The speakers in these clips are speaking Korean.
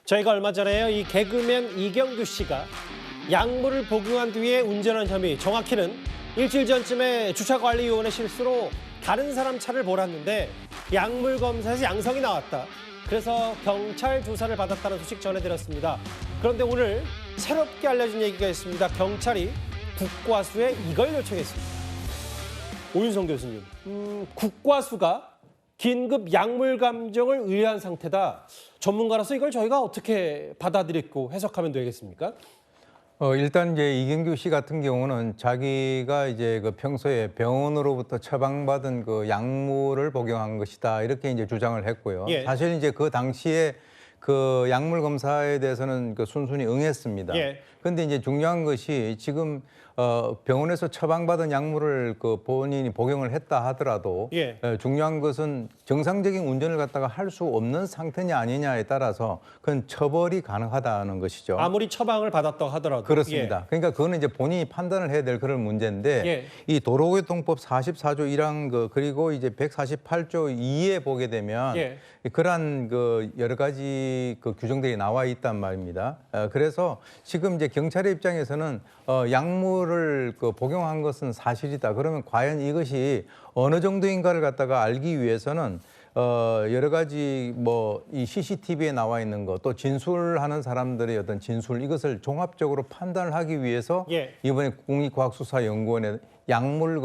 저희가 얼마 전에요, 이 개그맨 이경규 씨가 약물을 복용한 뒤에 운전한 혐의, 정확히는 일주일 전쯤에 주차관리위원회 실수로 다른 사람 차를 몰았는데 약물 검사에서 양성이 나왔다. 그래서 경찰 조사를 받았다는 소식 전해드렸습니다. 그런데 오늘 새롭게 알려진 얘기가 있습니다. 경찰이 국과수에 이걸 요청했습니다. 오윤성 교수님, 국과수가 긴급 약물 감정을 의뢰한 상태다. 전문가로서 이걸 저희가 어떻게 받아들이고 해석하면 되겠습니까? 일단 이제 이경규 씨 같은 경우는 자기가 이제 그 평소에 병원으로부터 처방받은 그 약물을 복용한 것이다 이렇게 이제 주장을 했고요. 예. 사실 이제 그 당시에 그 약물 검사에 대해서는 그 순순히 응했습니다. 예. 그런데 이제 중요한 것이 지금 병원에서 처방받은 약물을 그 본인이 복용을 했다 하더라도 예. 중요한 것은 정상적인 운전을 갖다가 할 수 없는 상태냐 아니냐에 따라서 그건 처벌이 가능하다는 것이죠. 아무리 처방을 받았다고 하더라도. 그렇습니다. 그러니까 그거는 이제 본인이 판단을 해야 될 그런 문제인데 예. 이 도로교통법 44조 1항 그리고 이제 148조 2에 보게 되면 예. 그러한 그 여러 가지 그 규정들이 나와 있단 말입니다. 그래서 지금 이제 경찰의 입장에서는 약물을 그 복용한 것은 사실이다. 그러면 과연 이것이 어느 정도인가를 갖다가 알기 위해서는 여러 가지 뭐 이 CCTV에 나와 있는 것 또 진술하는 사람들의 어떤 진술 이것을 종합적으로 판단을 하기 위해서 예. 이번에 국립과학수사연구원에 약물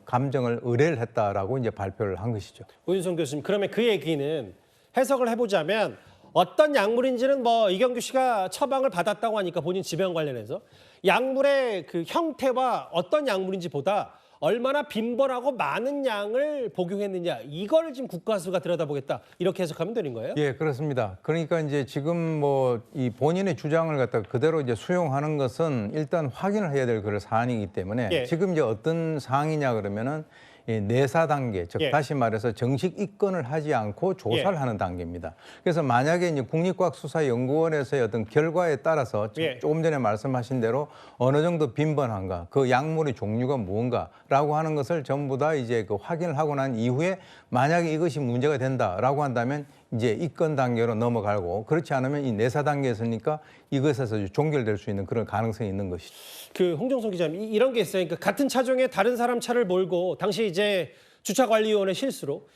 감정을 의뢰를 했다라고 이제 발표를 한 것이죠. 오윤성 교수님, 그러면 그 얘기는 해석을 해보자면 어떤 약물인지는 뭐 이경규 씨가 처방을 받았다고 하니까 본인 지병 관련해서 약물의 그 형태와 어떤 약물인지보다 얼마나 빈번하고 많은 양을 복용했느냐 이걸 지금 국과수가 들여다보겠다 이렇게 해석하면 되는 거예요? 예, 그렇습니다. 그러니까 이제 지금 뭐 이 본인의 주장을 갖다가 그대로 이제 수용하는 것은 일단 확인을 해야 될 그런 사안이기 때문에 예. 지금 이제 어떤 사항이냐 그러면은 이 내사 단계, 즉 예. 다시 말해서 정식 입건을 하지 않고 조사를 예. 하는 단계입니다. 그래서 만약에 이제 국립과학수사연구원에서의 어떤 결과에 따라서 예. 조금 전에 말씀하신 대로 어느 정도 빈번한가, 그 약물의 종류가 무언가라고 하는 것을 전부 다 이제 그 확인을 하고 난 이후에 만약에 이것이 문제가 된다라고 한다면 이제 입건 단계로 넘어가고 그렇지 않으면 이 내사 단계에서니까 이것에서 종결될 수 있는 그런 가능성이 있는 것이죠. 그 홍정성 기자님 이런 게 있어요. 그러니까 같은 차종에 다른 사람 차를 몰고 당시 이제 주차관리위원회 실수로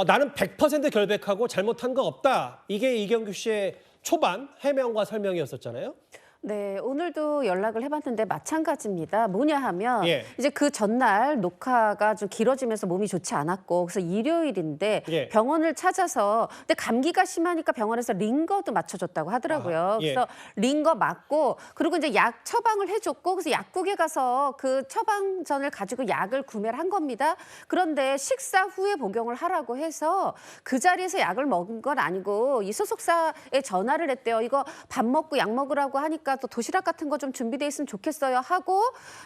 나는 100% 결백하고 잘못한 거 없다. 이게 이경규 씨의 초반 해명과 설명이었었잖아요. 네, 오늘도 연락을 해봤는데 마찬가지입니다. 뭐냐 하면 예. 이제 그 전날 녹화가 좀 길어지면서 몸이 좋지 않았고 그래서 일요일인데 예. 병원을 찾아서 근데 감기가 심하니까 병원에서 링거도 맞춰줬다고 하더라고요. 예. 그래서 링거 맞고 그리고 이제 약 처방을 해줬고 그래서 약국에 가서 그 처방전을 가지고 약을 구매를 한 겁니다. 그런데 식사 후에 복용을 하라고 해서 그 자리에서 약을 먹은 건 아니고 이 소속사에 전화를 했대요. 이거 밥 먹고 약 먹으라고 하니까 또 도시락 같은 거 좀 준비돼 있으면 좋겠어요 하고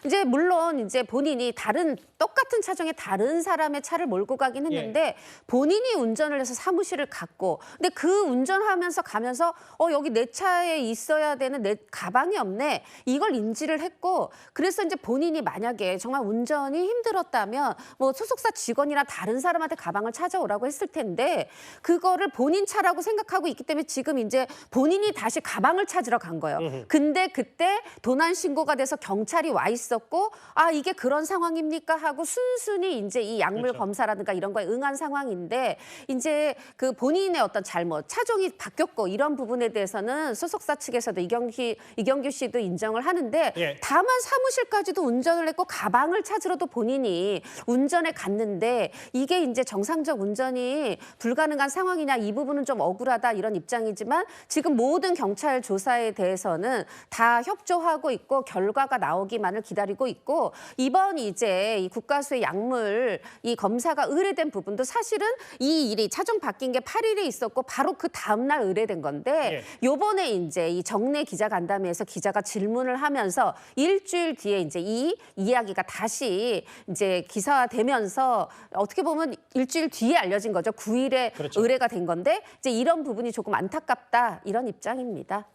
이제 물론 이제 본인이 다른 똑같은 차종의 다른 사람의 차를 몰고 가긴 했는데 본인이 운전을 해서 사무실을 갔고 근데 그 운전하면서 가면서 여기 내 차에 있어야 되는 내 가방이 없네 이걸 인지를 했고 그래서 이제 본인이 만약에 정말 운전이 힘들었다면 뭐 소속사 직원이나 다른 사람한테 가방을 찾아오라고 했을 텐데 그거를 본인 차라고 생각하고 있기 때문에 지금 이제 본인이 다시 가방을 찾으러 간 거예요. 근데 그때 도난 신고가 돼서 경찰이 와 있었고 이게 그런 상황입니까 하고 순순히 이제 이 약물 그렇죠. 검사라든가 이런 거에 응한 상황인데 이제 그 본인의 어떤 잘못 차종이 바뀌었고 이런 부분에 대해서는 소속사 측에서도 이경규 씨도 인정을 하는데 예. 다만 사무실까지도 운전을 했고 가방을 찾으러도 본인이 운전에 갔는데 이게 이제 정상적 운전이 불가능한 상황이냐 이 부분은 좀 억울하다 이런 입장이지만 지금 모든 경찰 조사에 대해서는 다 협조하고 있고 결과가 나오기만을 기다리고 있고 이번 이제 이 국과수의 약물 이 검사가 의뢰된 부분도 사실은 이 일이 차종 바뀐 게 8일에 있었고 바로 그 다음 날 의뢰된 건데 요번에 이제 이 정례 기자간담회에서 기자가 질문을 하면서 일주일 뒤에 이제 이 이야기가 다시 이제 기사화되면서 어떻게 보면 일주일 뒤에 알려진 거죠. 9일에 그렇죠. 의뢰가 된 건데 이제 이런 부분이 조금 안타깝다 이런 입장입니다.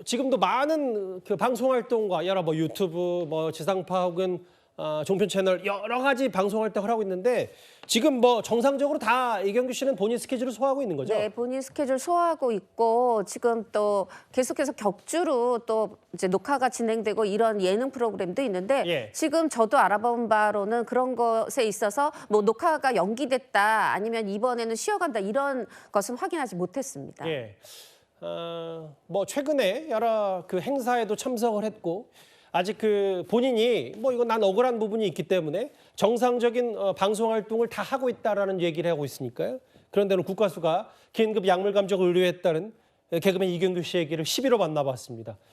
지금도 많은 그 방송 활동과 여러 뭐 유튜브, 뭐 지상파 혹은 종편 채널 여러 가지 방송 활동을 하고 있는데 지금 뭐 정상적으로 다 이경규 씨는 본인 스케줄을 소화하고 있는 거죠? 네, 본인 스케줄 소화하고 있고 지금 또 계속해서 격주로 또 이제 녹화가 진행되고 이런 예능 프로그램도 있는데 예. 지금 저도 알아본 바로는 그런 것에 있어서 뭐 녹화가 연기됐다 아니면 이번에는 쉬어간다 이런 것은 확인하지 못했습니다. 예. 뭐 최근에 여러 그 행사에도 참석을 했고 아직 그 본인이 뭐 이건 난 억울한 부분이 있기 때문에 정상적인 방송 활동을 다 하고 있다라는 얘기를 하고 있으니까요. 그런데는 국가수가 긴급 약물 감정을 의뢰했다는 개그맨 이경규 씨 얘기를 11호 만나봤습니다.